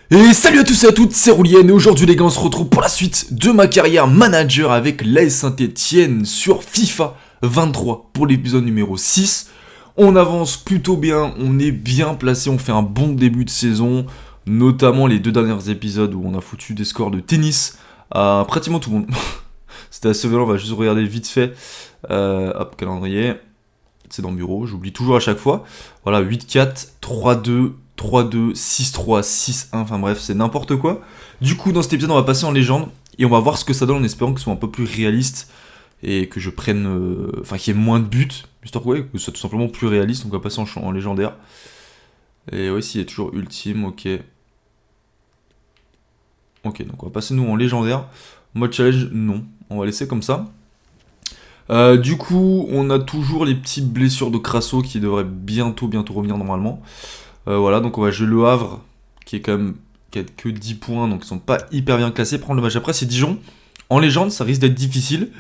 Et salut à tous et à toutes, c'est Roulien et aujourd'hui les gars on se retrouve pour la suite de ma carrière manager avec l'AS Saint-Etienne sur FIFA 23 pour l'épisode numéro 6. On avance plutôt bien, on est bien placé, on fait un bon début de saison, notamment les deux derniers épisodes où on a foutu des scores de tennis à pratiquement tout le monde. C'était assez violent, on va juste regarder vite fait. Hop, calendrier, c'est dans le bureau, j'oublie toujours à chaque fois. Voilà, 8-4, 3-2... 3-2, 6-3, 6-1, enfin bref, c'est n'importe quoi. Du coup, dans cet épisode, on va passer en légende et on va voir ce que ça donne en espérant que ce soit un peu plus réaliste et que je prenne. Enfin, qu'il y ait moins de buts, histoire que ce soit tout simplement plus réaliste. Donc, on va passer en légendaire. Et oui, s'il est toujours ultime, ok. Ok, donc on va passer nous en légendaire. Mode challenge, non. On va laisser comme ça. Du coup, on a toujours les petites blessures de Crasso qui devraient bientôt revenir normalement. Voilà, donc on va jouer Le Havre, qui est quand même qui a que 10 points, donc ils sont pas hyper bien classés. Prendre le match après, c'est Dijon. En légende, ça risque d'être difficile.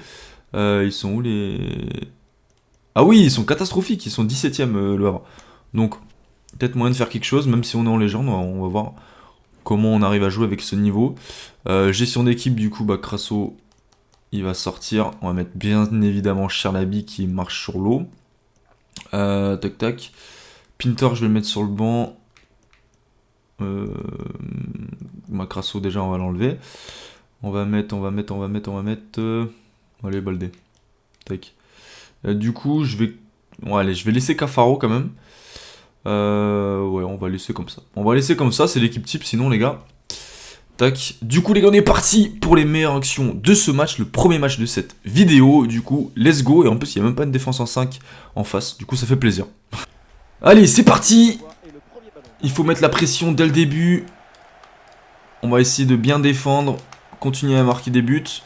Ils sont où les... Ah oui, ils sont catastrophiques, ils sont 17ème Le Havre. Donc, peut-être moyen de faire quelque chose, même si on est en légende, on va voir comment on arrive à jouer avec ce niveau. Gestion d'équipe, du coup, bah Crasso, il va sortir. On va mettre bien évidemment Charlaby qui marche sur l'eau. Tac tac. Pinter, je vais le mettre sur le banc. Macrasso, déjà, on va l'enlever. On va mettre. Allez, Baldé. Tac. Du coup, je vais. Bon, allez, je vais laisser Cafaro quand même. Ouais, on va laisser comme ça. On va laisser comme ça, c'est l'équipe type, sinon, les gars. Tac. Du coup, les gars, on est parti pour les meilleures actions de ce match, le premier match de cette vidéo. Du coup, let's go. Et en plus, il n'y a même pas une défense en 5 en face. Du coup, ça fait plaisir. Allez, c'est parti. Il faut mettre la pression dès le début. On va essayer de bien défendre. Continuer à marquer des buts.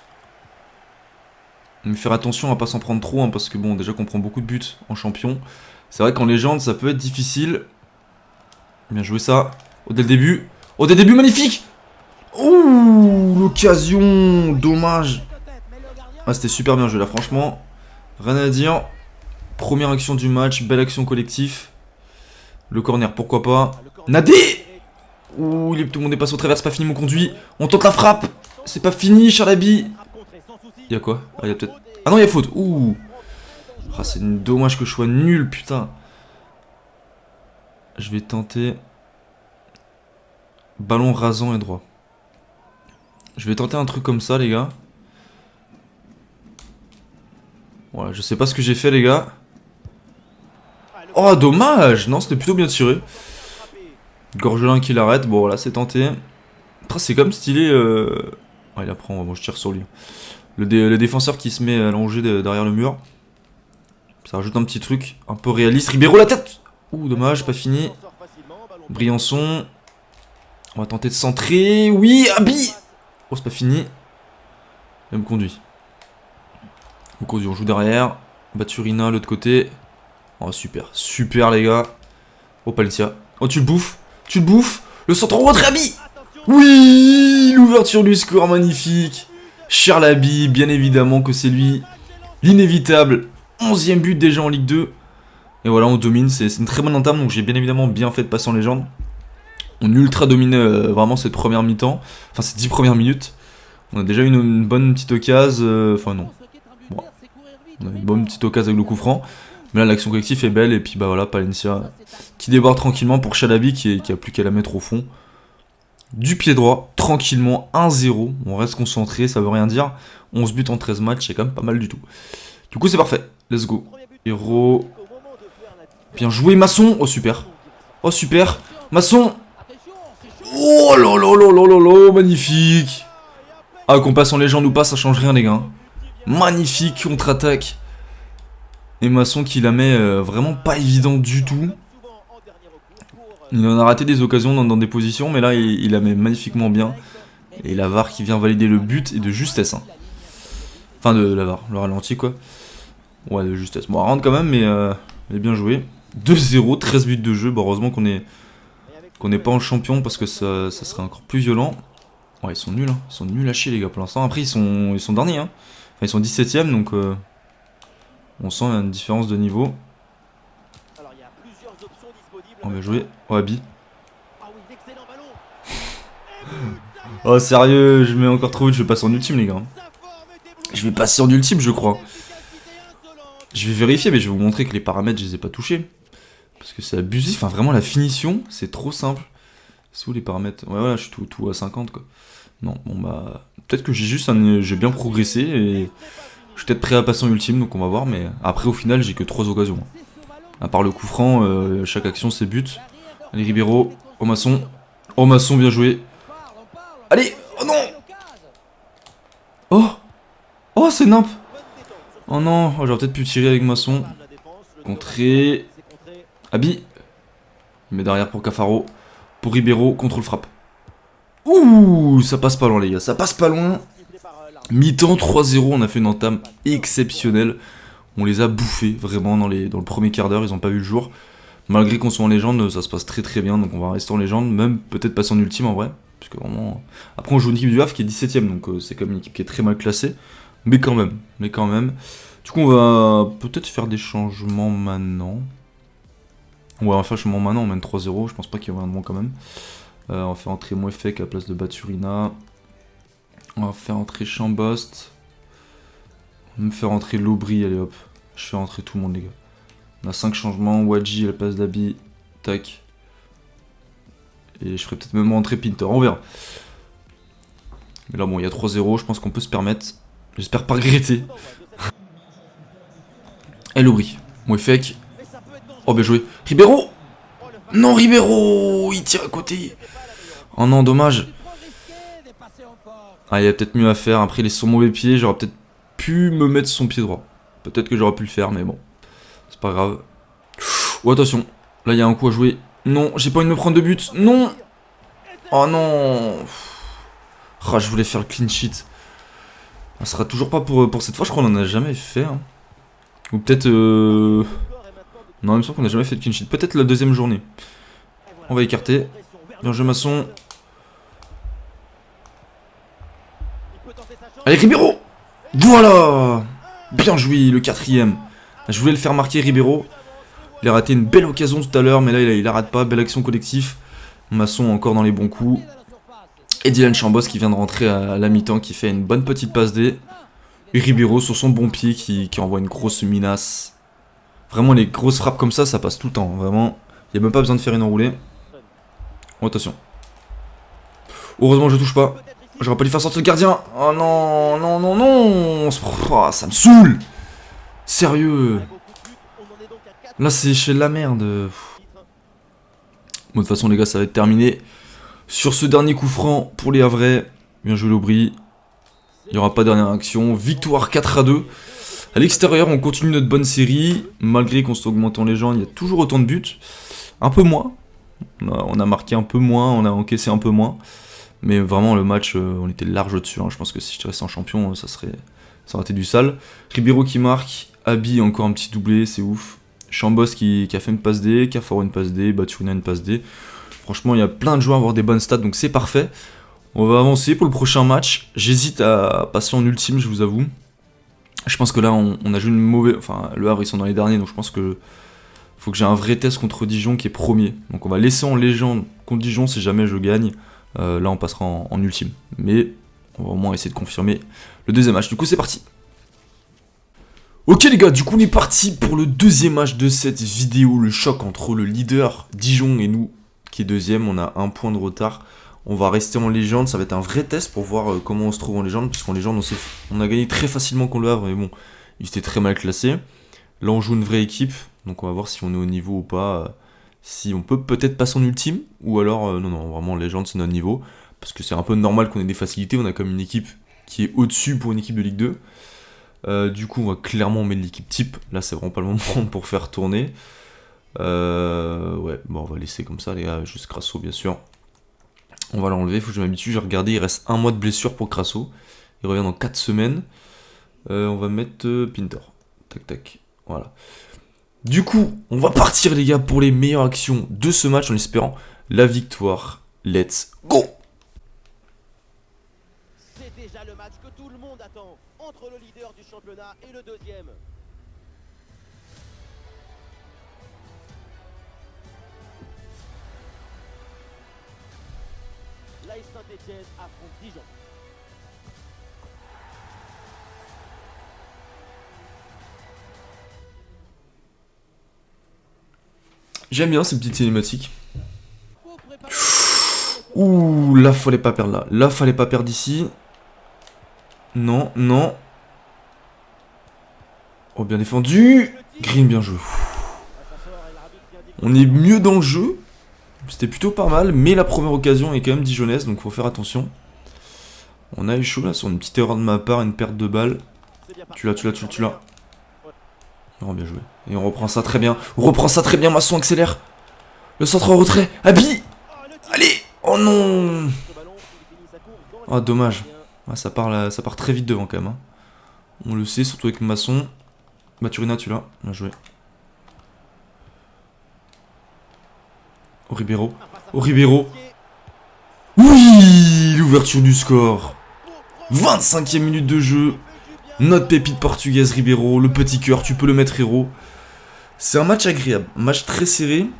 Mais faire attention à pas s'en prendre trop. Parce que bon, déjà qu'on prend beaucoup de buts en champion. C'est vrai qu'en légende, ça peut être difficile. Bien joué ça. Oh, dès le début. Oh, dès le début, magnifique. Ouh, l'occasion. Dommage. Ah, c'était super bien joué là, franchement. Rien à dire. Première action du match. Belle action collective. Le corner, pourquoi pas. Nadé. Ouh, tout le monde est passé au travers, c'est pas fini mon conduit. On tente la frappe. C'est pas fini, Charlaby. Y'a quoi? Ah, y'a peut-être... Ah non, y'a faute. Ouh. Ah, c'est dommage que je sois nul, putain. Je vais tenter... Ballon rasant et droit. Je vais tenter un truc comme ça, les gars. Voilà, je sais pas ce que j'ai fait, les gars. Oh, dommage. Non, c'était plutôt bien tiré. Gorgelin qui l'arrête. Bon, voilà, c'est tenté. C'est comme stylé... Ah, il apprend. Bon, je tire sur lui. Le défenseur qui se met allongé derrière le mur. Ça rajoute un petit truc un peu réaliste. Ribeiro la tête. Ouh, dommage, pas fini. Briançon. On va tenter de centrer. Oui, Abi. Oh, c'est pas fini. Il me conduit. On joue derrière. Baturina, l'autre côté. Oh, super. Super, les gars. Oh, Palencia. Oh, tu le bouffes. Tu le bouffes. Le centre en retrait, Abi. Oui, l'ouverture du score, magnifique. Charlaby, bien évidemment que c'est lui. L'inévitable. 11e but déjà en Ligue 2. Et voilà, on domine. C'est une très bonne entame. Donc j'ai bien évidemment bien fait de passer en légende. On ultra dominé vraiment cette première mi-temps. Enfin, ces 10 premières minutes. On a déjà eu une bonne petite occasion. Enfin, non. Bon. On a une bonne petite occasion avec le coup franc. Mais là, l'action collective est belle. Et puis, bah voilà, Palencia qui déborde tranquillement pour Chalabi qui a plus qu'à la mettre au fond. Du pied droit, tranquillement, 1-0. On reste concentré, ça veut rien dire. 11 buts en 13 matchs, c'est quand même pas mal du tout. Du coup, c'est parfait. Let's go. Héros. Bien joué, Masson. Oh, super. Oh, super. Masson. Oh là là là là là là, magnifique. Ah, qu'on passe en légende ou pas, ça change rien, les gars. Magnifique contre-attaque. Et Masson qui la met vraiment pas évident du tout. Il en a raté des occasions dans des positions, mais là, il la met magnifiquement bien. Et la VAR qui vient valider le but et de justesse. Hein. Enfin, de la VAR, le ralenti, quoi. Ouais, de justesse. Bon, elle rentre quand même, mais bien joué. 2-0, 13 buts de jeu. Bon, heureusement qu'on n'est pas en champion parce que ça serait encore plus violent. Ouais, ils sont nuls, hein. Ils sont nuls à chier, les gars, pour l'instant. Après, ils sont derniers, hein. Enfin, ils sont 17ème, donc on sent une différence de niveau. On va jouer. Oh, Abi. Oh sérieux, je mets encore trop vite, je vais passer en ultime les gars. Je vais passer en ultime je crois. Je vais vérifier mais je vais vous montrer que les paramètres je les ai pas touchés. Parce que c'est abusif, enfin vraiment la finition c'est trop simple. C'est où les paramètres? Ouais voilà, je suis tout à 50 quoi. Non, bon bah... Peut-être que j'ai bien progressé et... Je suis peut-être prêt à passer en ultime donc on va voir mais... Après au final j'ai que 3 occasions. À part le coup franc, chaque action c'est but. Allez Ribeiro, au maçon. Au maçon, bien joué. Allez, oh non. Oh. Oh c'est nimp. Oh non, oh, j'aurais peut-être pu tirer avec maçon. Contrer. Abi. Il met derrière pour Cafaro. Pour Ribeiro, contrôle frappe. Ouh, ça passe pas loin les gars, ça passe pas loin. Mi-temps 3-0, on a fait une entame exceptionnelle. On les a bouffés vraiment dans le premier quart d'heure, ils ont pas vu le jour. Malgré qu'on soit en légende, ça se passe très très bien, donc on va rester en légende, même peut-être passer en ultime en vrai. Parce que vraiment... Après on joue une équipe du Havre qui est 17ème, donc c'est comme une équipe qui est très mal classée. Mais quand même. Du coup on va peut-être faire des changements maintenant. Ouais, on va faire des changements maintenant, on mène 3-0, je pense pas qu'il y aura un moment quand même. On va faire entrer Mouefek à la place de Baturina. On va faire entrer Chambost. On va me faire entrer Lobry, allez hop. Je fais entrer tout le monde les gars. On a 5 changements, Wadji à la place d'Abi. Tac. Et je ferai peut-être même rentrer Pinter, on verra. Mais là bon, il y a 3-0, je pense qu'on peut se permettre. J'espère pas regretter. Et Lobry. Mouefek. Oh bien joué. Ribeiro. Non Ribeiro. Il tire à côté. Oh non, dommage. Ah, il y a peut-être mieux à faire. Après, il est sur mauvais pied. J'aurais peut-être pu me mettre son pied droit. Peut-être que j'aurais pu le faire, mais bon. C'est pas grave. Oh, attention. Là, il y a un coup à jouer. Non, j'ai pas envie de me prendre de but. Non. Oh non. Oh, je voulais faire le clean sheet. Ça sera toujours pas pour cette fois. Je crois qu'on en a jamais fait. Hein. Ou peut-être... Non, il me semble qu'on a jamais fait de clean sheet. Peut-être la deuxième journée. On va écarter. Bien joué, maçon. Allez, Ribeiro. Voilà. Bien joué, le quatrième. Je voulais le faire marquer, Ribeiro. Il a raté une belle occasion tout à l'heure, mais là, il la rate pas. Belle action collective. Maçon encore dans les bons coups. Et Dylan Chambos qui vient de rentrer à la mi-temps, qui fait une bonne petite passe D. Et Ribeiro sur son bon pied qui envoie une grosse minace. Vraiment, les grosses frappes comme ça passe tout le temps. Vraiment, il n'y a même pas besoin de faire une enroulée. Oh, attention. Heureusement, je touche pas. J'aurais pas dû faire sortir le gardien. Oh non, non, non, non. Oh, ça me saoule. Sérieux. Là, c'est chez la merde. Bon, de toute façon, les gars, ça va être terminé. Sur ce dernier coup franc pour les Havrais. Bien joué, Lobry. Il n'y aura pas de dernière action. Victoire 4-2. À l'extérieur, on continue notre bonne série. Malgré qu'on s'augmente en légende, il y a toujours autant de buts. Un peu moins. On a marqué un peu moins, on a encaissé un peu moins. Mais vraiment, le match, on était large au-dessus. Hein. Je pense que si je restais en champion, ça aurait été du sale. Ribeiro qui marque. Abi encore un petit doublé, c'est ouf. Chambos qui a fait une passe D. Cafaro une passe D. Baturina une passe D. Franchement, il y a plein de joueurs à avoir des bonnes stats, donc c'est parfait. On va avancer pour le prochain match. J'hésite à passer en ultime, je vous avoue. Je pense que là, on a joué une mauvaise... Enfin, le Havre, ils sont dans les derniers, donc je pense que... Faut que j'ai un vrai test contre Dijon qui est premier. Donc on va laisser en légende contre Dijon si jamais je gagne. Là, on passera en ultime. Mais on va au moins essayer de confirmer le deuxième match. Du coup, c'est parti. Ok les gars, du coup on est parti pour le deuxième match de cette vidéo. Le choc entre le leader Dijon et nous, qui est deuxième. On a un point de retard. On va rester en légende, ça va être un vrai test pour voir comment on se trouve en légende. Puisqu'en légende, on a gagné très facilement contre le Havre, mais bon, ils étaient très mal classés. Là, on joue une vraie équipe, donc on va voir si on est au niveau ou pas. Si on peut peut-être passer en ultime, ou alors, non, vraiment, légende, c'est notre niveau. Parce que c'est un peu normal qu'on ait des facilités, on a comme une équipe qui est au-dessus pour une équipe de Ligue 2. Du coup, on va clairement mettre l'équipe type. Là, c'est vraiment pas le moment pour faire tourner. Ouais, bon, on va laisser comme ça, les gars, juste Crasso, bien sûr. On va l'enlever, il faut que je m'habitue. J'ai regardé, il reste un mois de blessure pour Crasso. Il revient dans 4 semaines. On va mettre Pinter. Tac, tac. Voilà. Du coup, on va partir, les gars, pour les meilleures actions de ce match en espérant la victoire. Let's go! C'est déjà le match que tout le monde attend entre le leader du championnat et le deuxième. Là, et Saint-Etienne affrontent Dijon. J'aime bien ces petites cinématiques. Faut préparer Ouh, là fallait pas perdre là. Là fallait pas perdre ici. Non, non. Oh, bien défendu. Green, bien joué. On est mieux dans le jeu. C'était plutôt pas mal, mais la première occasion est quand même dijonnaise, donc faut faire attention. On a eu chaud là sur une petite erreur de ma part, une perte de balle. Tu l'as. Oh, bien joué. Et on reprend ça très bien. On reprend ça très bien, Masson accélère. Le centre en retrait. Abi. Allez. Oh non. Oh, dommage. Ah, ça part très vite devant quand même. Hein. On le sait, surtout avec Masson. Maturina, tu l'as. Bien joué. Au Ribeiro. Au Ribeiro. Oui, l'ouverture du score. 25e minute de jeu. Notre pépite portugaise Ribeiro. Le petit cœur, tu peux le mettre héros. C'est un match agréable. Un match très serré.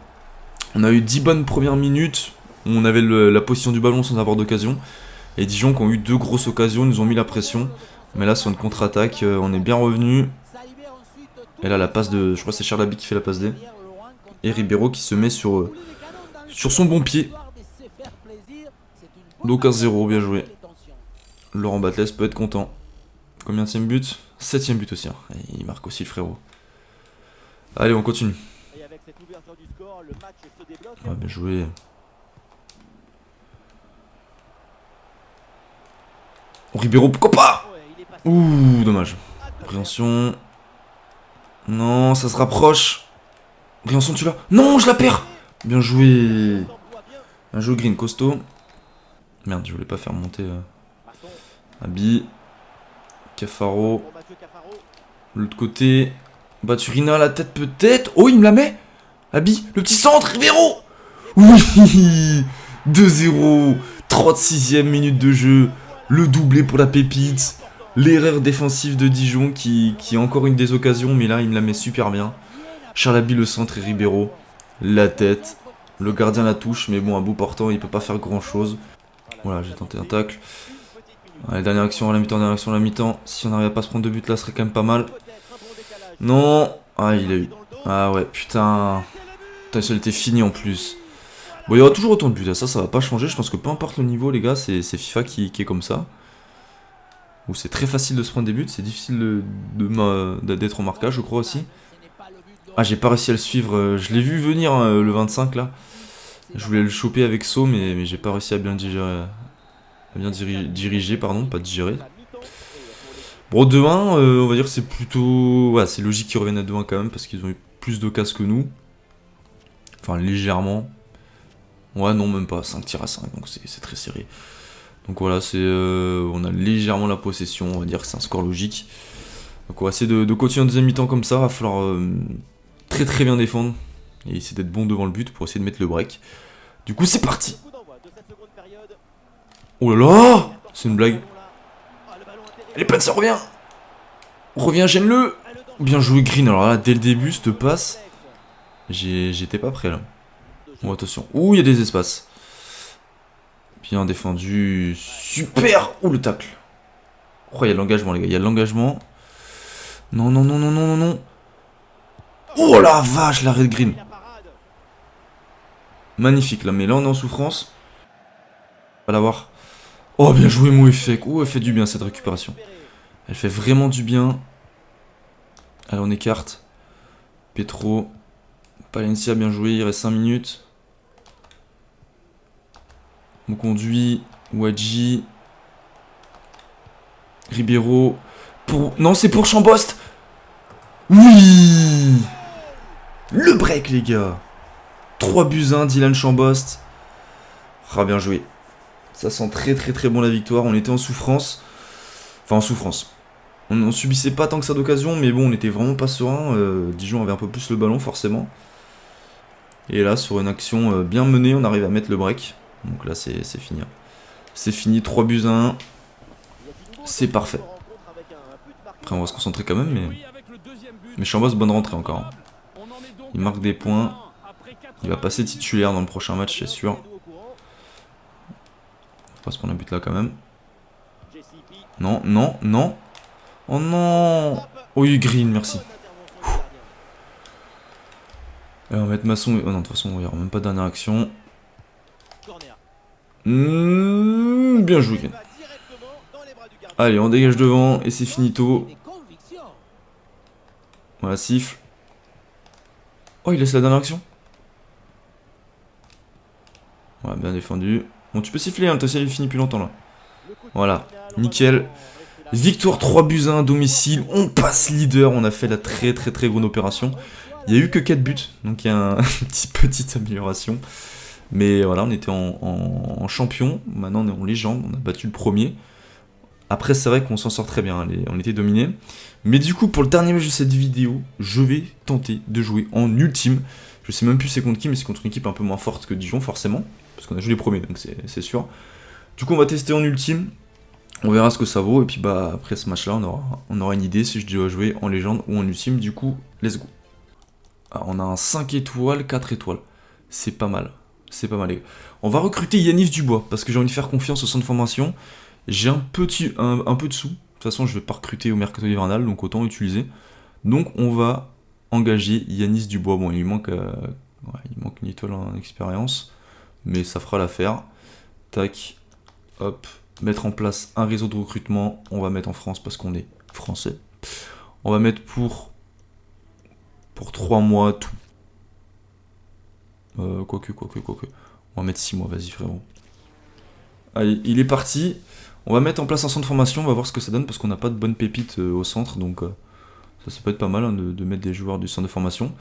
On a eu 10 bonnes premières minutes. On avait la position du ballon sans avoir d'occasion. Et Dijon qui ont eu 2 grosses occasions, nous ont mis la pression. Mais là, sur une contre-attaque, on est bien revenu. Et là, la passe de... Je crois que c'est Charlaby qui fait la passe D. Et Ribeiro qui se met sur son bon pied. Donc 1-0, bien joué. Laurent Batles peut être content. Combienième but? 7ème but aussi. Hein. Et il marque aussi le frérot. Allez, on continue. Ouais, bien joué. Oh, Ribeiro, pourquoi pas? Ouh, dommage. Préhension. Non, ça se rapproche. Préhension, tu l'as? Non, je la perds. Bien joué. Bien joué, Green, costaud. Merde, je voulais pas faire monter Abi. Cafaro. L'autre côté. Baturina à la tête peut-être. Oh, il me la met. Abi, le petit centre, Ribeiro. Oui. 2-0. 36e minute de jeu. Le doublé pour la pépite. L'erreur défensive de Dijon qui a encore une des occasions, mais là il me la met super bien. Charlaby le centre et Ribeiro. La tête. Le gardien la touche, mais bon, à bout portant, il peut pas faire grand chose. Voilà, j'ai tenté un tacle. Allez, dernière action à la mi-temps. Si on n'arrive à pas se prendre 2 buts là, ce serait quand même pas mal. Non. Ah, il a eu. Ah ouais, putain. Putain, ça était fini en plus. Bon, il y aura toujours autant de buts là, ça va pas changer. Je pense que peu importe le niveau, les gars, c'est FIFA qui est comme ça. Où c'est très facile de se prendre des buts, c'est difficile d'être en marquage, je crois aussi. Ah, j'ai pas réussi à le suivre, je l'ai vu venir hein, le 25 là. Je voulais le choper avec saut, mais j'ai pas réussi à bien digérer. Diriger, pardon, pas digérer. Bon, 2-1, on va dire que c'est plutôt... Ouais, c'est logique qu'ils reviennent à 2-1 quand même, parce qu'ils ont eu plus de casse que nous. Enfin, légèrement. Ouais, non, même pas, 5 tirs à 5, donc c'est très serré. Donc voilà, on a légèrement la possession, on va dire que c'est un score logique. Donc on va essayer de continuer en deuxième mi-temps comme ça, il va falloir très très bien défendre. Et essayer d'être bon devant le but pour essayer de mettre le break. Du coup c'est parti. Oh là là, c'est une blague. Allez, pas de ça, revient. Reviens, gêne-le. Bien joué Green, alors là dès le début, cette passe, j'étais pas prêt là. Bon attention, ouh il y a des espaces. Bien défendu. Super. Ouh, le tacle. Oh, il y a de l'engagement, les gars. Il y a de l'engagement. Non, non, non, non, non, non, non. Oh la vache, l'arrêt de Green. Magnifique, là. Mais là, on est en souffrance. On va l'avoir. Oh, bien joué, Mouefek. Oh, elle fait du bien, cette récupération. Elle fait vraiment du bien. Allez, on écarte. Petro. Palencia, bien joué. Il reste 5 minutes. On conduit. Wadji. Ribeiro. Non, c'est pour Chambost. Oui. Le break, les gars. 3-1, Dylan Chambost. Ah, bien joué. Ça sent très très très bon la victoire. On était en souffrance. Enfin, en souffrance. On subissait pas tant que ça d'occasion, mais bon, on était vraiment pas serein. Dijon avait un peu plus le ballon, forcément. Et là, sur une action bien menée, on arrive à mettre le break. Donc là, c'est fini. C'est fini, 3-1. C'est parfait. Après, on va se concentrer quand même, mais Chambost, bonne rentrée encore. Il marque des points. Il va passer titulaire dans le prochain match, c'est sûr. pas se prendre un but là quand même. JCP. Non, non, non. Oh non. Oh, il est green, merci. Bonne intervention du gardien. Et on va mettre Masson. Oh non, de toute façon, il n'y aura même pas de dernière action. Corner. Bien joué, Il Green. va directement dans les bras du gardien. Allez, on dégage devant et c'est finito. Des convictions. Voilà, siffle. Oh, il laisse la dernière action. Ouais, bien défendu. Bon, tu peux siffler, hein, t'as il finit plus longtemps là. Le coup de Voilà, final, on va nickel. rester là. Victoire 3 buts à 1 à domicile. On passe leader. On a fait la très grande opération. Il n'y a eu que 4 buts, donc il y a une petite amélioration. Mais voilà, on était en champion. Maintenant, on est en légende. On a battu le premier. Après, c'est vrai qu'on s'en sort très bien. On était dominé. Mais du coup, pour le dernier match de cette vidéo, je vais tenter de jouer en ultime. Je sais même plus c'est contre qui, mais c'est contre une équipe un peu moins forte que Dijon, forcément. Parce qu'on a joué les premiers, donc c'est sûr. Du coup, on va tester en ultime. On verra ce que ça vaut. Et puis, bah, après ce match-là, on aura une idée si je dois jouer en légende ou en ultime. Du coup, let's go. Alors, on a un 5 étoiles, 4 étoiles. C'est pas mal. C'est pas mal, les gars. On va recruter Yanis Dubois, parce que j'ai envie de faire confiance au centre de formation. J'ai un peu de sous. De toute façon, je vais pas recruter au mercato hivernal, donc autant utiliser. Donc, on va engager Yanis Dubois. Bon, il lui manque une étoile en expérience, mais ça fera l'affaire. Tac, hop, mettre en place un réseau de recrutement. On va mettre en France parce qu'on est français. On va mettre pour 3 mois tout. Quoique. On va mettre 6 mois, vas-y frérot. Allez, il est parti. On va mettre en place un centre de formation, on va voir ce que ça donne parce qu'on n'a pas de bonnes pépites au centre, donc ça peut être pas mal hein, de mettre des joueurs du centre de formation.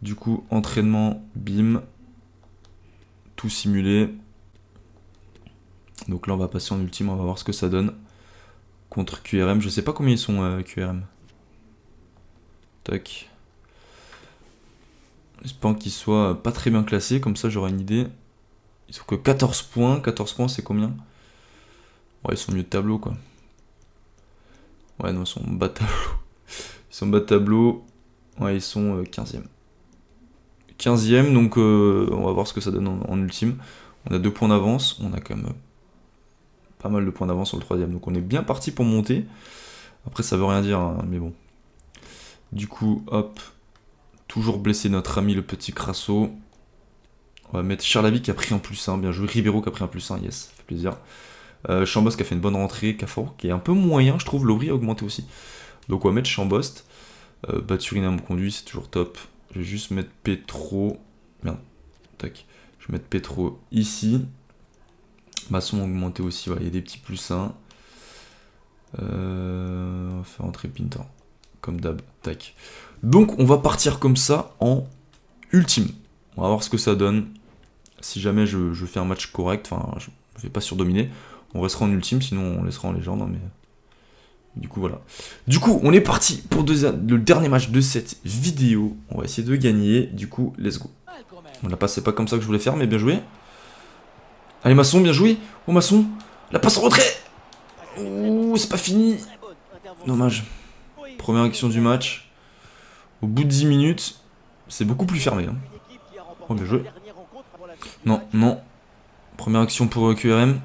Du coup, entraînement, bim, tout simulé. Donc là, on va passer en ultime, on va voir ce que ça donne contre QRM. Je sais pas combien ils sont QRM. Tac. J'espère qu'ils soient pas très bien classés, comme ça j'aurai une idée. Ils sont que 14 points. 14 points, c'est combien? Ouais, ils sont au milieu de tableau, quoi. Ouais, non, ils sont en bas de tableau. Ils sont en bas de tableau. Ouais, ils sont 15e. 15e, donc on va voir ce que ça donne en ultime. On a 2 points d'avance. On a quand même pas mal de points d'avance sur le 3e. Donc on est bien parti pour monter. Après, ça veut rien dire, hein, mais bon. Du coup, hop. Toujours blessé notre ami le petit Crasso. On va mettre Charlavi qui a pris un +1. Bien joué. Ribeiro qui a pris un +1. Yes, ça fait plaisir. Chambost qui a fait une bonne rentrée, Cafor qui est un peu moyen, je trouve. Lovry a augmenté aussi. Donc on va mettre Chambost. Baturina me conduit, c'est toujours top. Je vais juste mettre Petro. Merde, tac. Je vais mettre Petro ici. Masson a augmenté aussi, ouais, il y a des petits +1. On va faire entrer Pinter. Comme d'hab, tac. Donc on va partir comme ça en ultime. On va voir ce que ça donne. Si jamais je fais un match correct, enfin je ne vais pas surdominer. On restera en ultime, sinon on laissera en légende. Hein, mais du coup, voilà. Du coup, on est parti pour le dernier match de cette vidéo. On va essayer de gagner. Du coup, let's go. On la passe, c'est pas comme ça que je voulais faire, mais bien joué. Allez, Masson, bien joué. Oh, Masson. La passe en retrait. Ouh, c'est pas fini. Dommage. Première action du match. Au bout de 10 minutes, c'est beaucoup plus fermé. Hein. Oh, bien joué. Non, non. Première action pour QRM.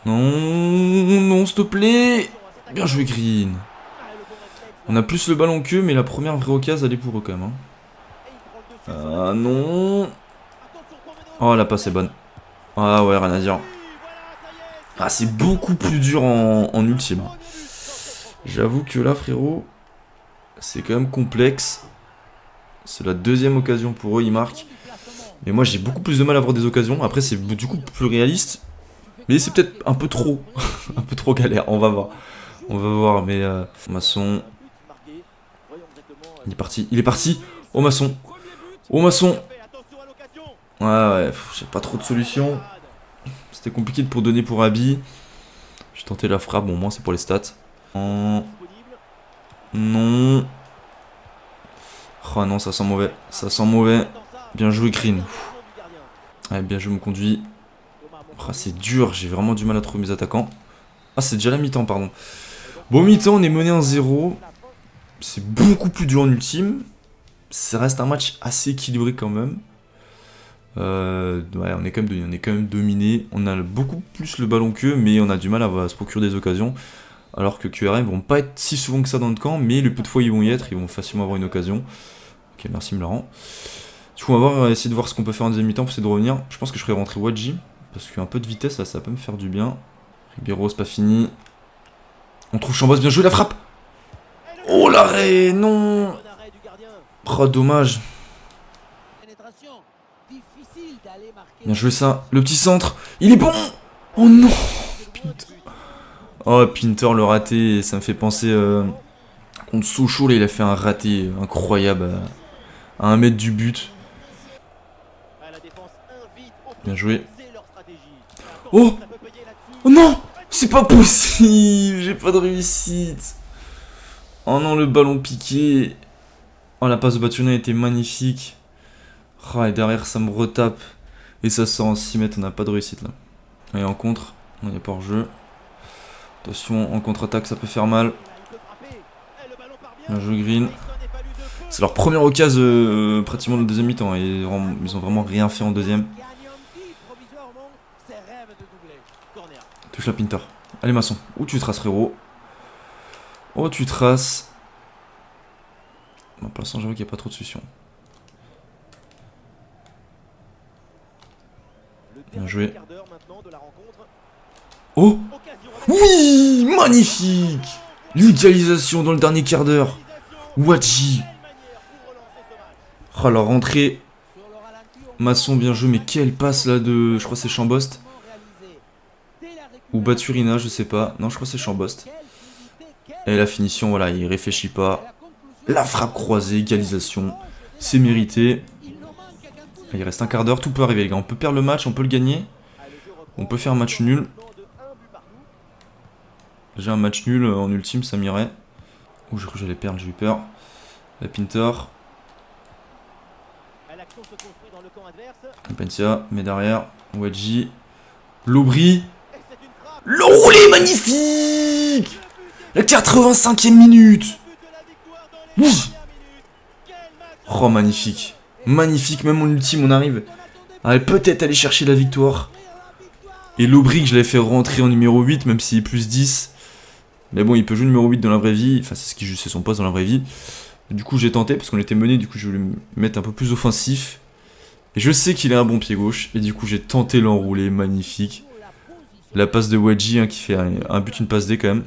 Non, non, s'il te plaît. Bien joué, Green. On a plus le ballon qu'eux, mais la première vraie occasion, elle est pour eux quand même. Hein. Ah non. Oh, la passe est bonne. Ah ouais, rien à dire. Ah, c'est beaucoup plus dur en ultime. Hein. J'avoue que là, frérot, c'est quand même complexe. C'est la deuxième occasion pour eux, ils marquent. Mais moi, j'ai beaucoup plus de mal à avoir des occasions. Après, c'est du coup plus réaliste. Mais c'est peut-être un peu trop. Un peu trop galère. On va voir. On va voir. Mais Masson. Il est parti. Il est parti. Oh, Masson. Oh, Masson. Ouais, j'ai pas trop de solutions. C'était compliqué pour donner pour Abi. J'ai tenté la frappe. Bon, au moins, c'est pour les stats. Non. Non. Oh non, ça sent mauvais. Ça sent mauvais. Bien joué, Green. Ouais, bien joué, me conduit. Oh, c'est dur, j'ai vraiment du mal à trouver mes attaquants. Ah, c'est déjà la mi-temps, pardon. Bon, mi-temps, on est mené 1-0. C'est beaucoup plus dur en ultime. Ça reste un match assez équilibré quand même. Ouais, on est quand même dominé. On a beaucoup plus le ballon qu'eux, mais on a du mal à se procurer des occasions. Alors que QRM vont pas être si souvent que ça dans le camp, mais le peu de fois ils vont y être, ils vont facilement avoir une occasion. Ok, merci Mlaran. Du coup, on va essayer de voir ce qu'on peut faire en deuxième mi-temps pour essayer de revenir. Je pense que je ferai rentrer Wadji, parce qu'un peu de vitesse là, ça peut me faire du bien. Ribeiro, c'est pas fini. On trouve Chambos, bien joué la frappe. Oh l'arrêt, non. Oh, dommage. Bien joué ça. Le petit centre, il est bon. Oh non. Pinter. Oh, Pinter le raté, ça me fait penser contre Sochaux, là il a fait un raté incroyable à 1 mètre du but. Bien joué. Oh. Oh non. C'est pas possible. J'ai pas de réussite. Oh non, le ballon piqué. Oh, la passe de Batuna était magnifique. Oh, et derrière ça me retape. Et ça sort en 6 mètres, on n'a pas de réussite là. Et en contre, on n'est pas hors jeu. Attention, en contre-attaque ça peut faire mal. Bien joué Green. C'est leur première occasion pratiquement de deuxième mi-temps. Et ils ont vraiment rien fait en deuxième. Touche la Pinter. Allez Masson, où tu traces frérot? Oh tu traces. Bon, pour l'instant j'avoue qu'il n'y a pas trop de solutions. Bien joué. Oh. Oui. Magnifique. L'égalisation dans le dernier quart d'heure. Wadji. Oh la rentrée. Masson bien joué, mais quelle passe là de... Je crois que c'est Chambost. Ou Baturina, je sais pas. Non, je crois que c'est Chambost. Et la finition, voilà, il réfléchit pas. La frappe croisée, égalisation. C'est mérité. Il reste un quart d'heure, tout peut arriver les gars. On peut perdre le match, on peut le gagner. On peut faire un match nul. J'ai un match nul en ultime, ça m'irait. Ouh, j'ai cru que j'allais perdre, j'ai eu peur. La Pinter. Pensia, mais derrière. Wadji. Lobry. L'enroulé magnifique. La 85e minute. Oui. Oh, magnifique. Magnifique, même en ultime, on arrive à peut-être aller chercher la victoire. Et Lobry, que je l'avais fait rentrer en numéro 8, même s'il est plus 10. Mais bon, il peut jouer numéro 8 dans la vraie vie. Enfin, c'est son poste dans la vraie vie. Du coup, j'ai tenté, parce qu'on était mené. Du coup, je voulais me mettre un peu plus offensif. Et je sais qu'il a un bon pied gauche. Et du coup, j'ai tenté l'enroulé. Magnifique. La passe de Wadji, hein, qui fait un but, une passe D quand même.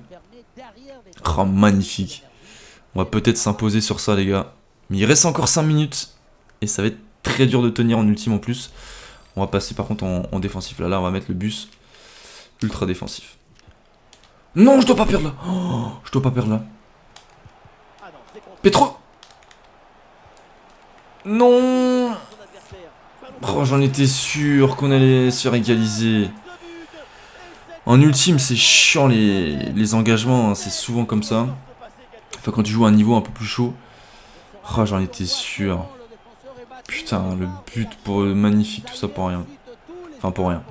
Oh, magnifique. On va peut-être s'imposer sur ça, les gars. Mais il reste encore 5 minutes. Et ça va être très dur de tenir en ultime en plus. On va passer par contre en défensif. Là, on va mettre le bus ultra défensif. Non, je dois pas perdre là. Oh, je dois pas perdre là. Petro. Non. Oh, j'en étais sûr qu'on allait se faire égaliser. En ultime, c'est chiant les engagements. Hein, c'est souvent comme ça. Enfin, quand tu joues à un niveau un peu plus chaud. Oh, j'en étais sûr. Putain, le but pour magnifique, tout ça pour rien. Enfin, pour rien.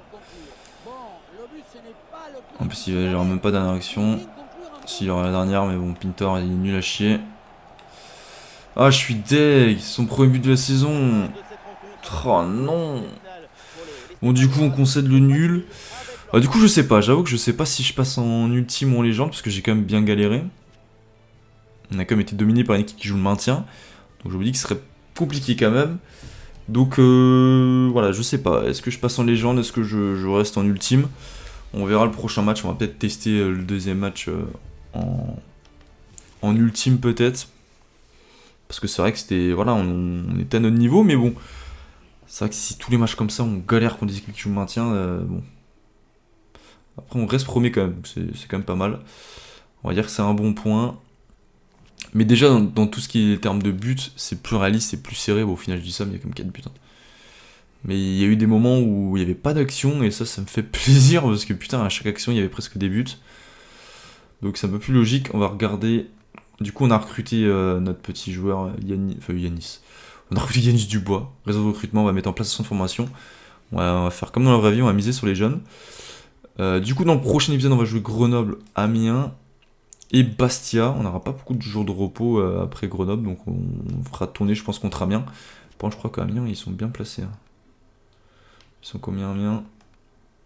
En plus, il n'y aura même pas dernière action. S'il y aura la dernière, mais bon, Pinter il est nul à chier. Ah, je suis deg. Son premier but de la saison. Oh non. Bon, du coup, on concède le nul. Ah, du coup, je sais pas. J'avoue que je sais pas si je passe en ultime ou en légende, parce que j'ai quand même bien galéré. On a quand même été dominé par une équipe qui joue le maintien. Donc, je me dis que ce serait compliqué quand même. Donc, voilà, je sais pas. Est-ce que je passe en légende? Est-ce que je reste en ultime? On verra le prochain match. On va peut-être tester le deuxième match en ultime, peut-être. Parce que c'est vrai que c'était. Voilà, on était à notre niveau, mais bon. C'est vrai que si tous les matchs comme ça, on galère contre des équipes qui jouent le maintien, bon. Après, on reste premier quand même. C'est quand même pas mal. On va dire que c'est un bon point. Mais déjà, dans tout ce qui est termes de but, c'est plus réaliste, c'est plus serré. Bon, au final, je dis ça, mais il y a comme 4 buts. Hein. Mais il y a eu des moments où il n'y avait pas d'action, et ça me fait plaisir, parce que putain, à chaque action, il y avait presque des buts. Donc c'est un peu plus logique. On va regarder. Du coup, on a recruté notre petit joueur Yanis. On a recruté Yanis Dubois. Réseau de recrutement, on va mettre en place son formation. On va faire comme dans la vraie vie, on va miser sur les jeunes. Du coup, dans le prochain épisode, on va jouer Grenoble, Amiens et Bastia. On n'aura pas beaucoup de jours de repos après Grenoble, donc on fera tourner, je pense, contre Amiens. Bon, je crois qu'Amiens, ils sont bien placés. Hein. Ils sont combien bien?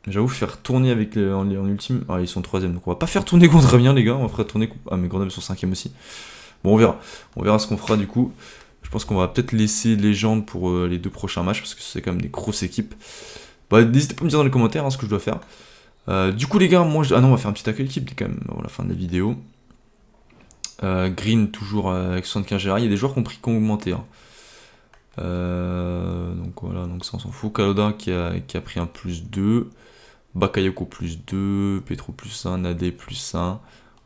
J'avoue, faire tourner avec en ultime. Ah, ils sont 3ème, donc on va pas faire tourner contre Amiens, les gars. On va faire tourner. Ah, mais Grenoble sont 5ème aussi. Bon, on verra. On verra ce qu'on fera du coup. Je pense qu'on va peut-être laisser Légende pour les 2 prochains matchs parce que c'est quand même des grosses équipes. Bah, n'hésitez pas à me dire dans les commentaires hein, ce que je dois faire. Du coup, les gars, moi. Ah non, on va faire un petit accueil équipe quand même avant la fin de la vidéo. Green, toujours avec 75 GRI. Il y a des joueurs qui ont augmenté. Hein. Donc voilà, donc ça on s'en fout. Kaloda qui a pris un +2. Bakayoko +2. Petro +1. Nadé +1.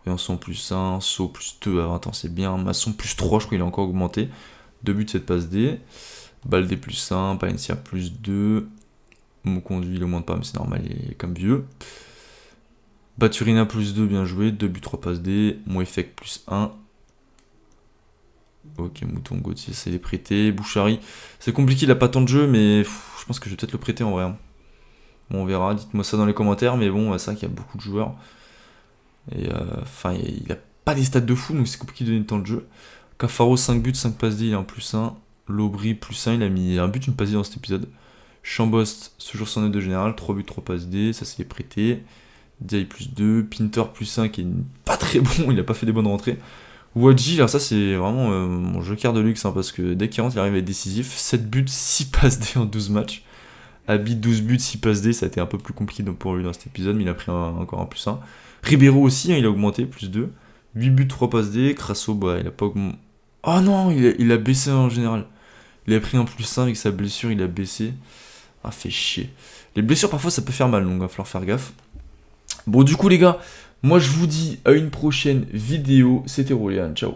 Rianson +1. So +2 à 20 ans, c'est bien. Masson +3, je crois qu'il a encore augmenté. 2 buts, 7 passes D. Baldé +1. Palencia +2. Mokondu il augmente pas, mais c'est normal, il est comme vieux. Baturina +2, bien joué. 2 buts, 3 passes D. Moefek +1. Ok, Mouton Gauthier, c'est les prêter. Bouchari, c'est compliqué, il a pas tant de jeu, mais je pense que je vais peut-être le prêter en vrai. Hein. Bon, on verra, dites-moi ça dans les commentaires, mais bon, c'est vrai qu'il y a beaucoup de joueurs. Et enfin, il a pas des stats de fou, donc c'est compliqué de donner tant de jeu. Cafaro, 5 buts, 5 passes D, il est en +1. Lobry, +1, il a mis un but, une passe D dans cet épisode. Chambost, toujours 109 de général, 3 buts, 3 passes D, ça c'est les prêtés. Diaye +2, Pinter +1 qui est pas très bon, il a pas fait des bonnes rentrées. Wadji, alors ça c'est vraiment mon joker de luxe, hein, parce que dès qu'il rentre, il arrive à être décisif. 7 buts, 6 passes D en 12 matchs. Abi, 12 buts, 6 passes D, ça a été un peu plus compliqué pour lui dans cet épisode, mais il a pris encore un +1. Ribeiro aussi, hein, il a augmenté, +2. 8 buts, 3 passes D. Crasso, bah, il a pas augmenté. Oh non, il a baissé en général. Il a pris un +1 avec sa blessure, il a baissé. Ah, fait chier. Les blessures, parfois, ça peut faire mal, donc il va falloir faire gaffe. Bon, du coup, les gars, moi je vous dis à une prochaine vidéo. C'était Roléane, ciao.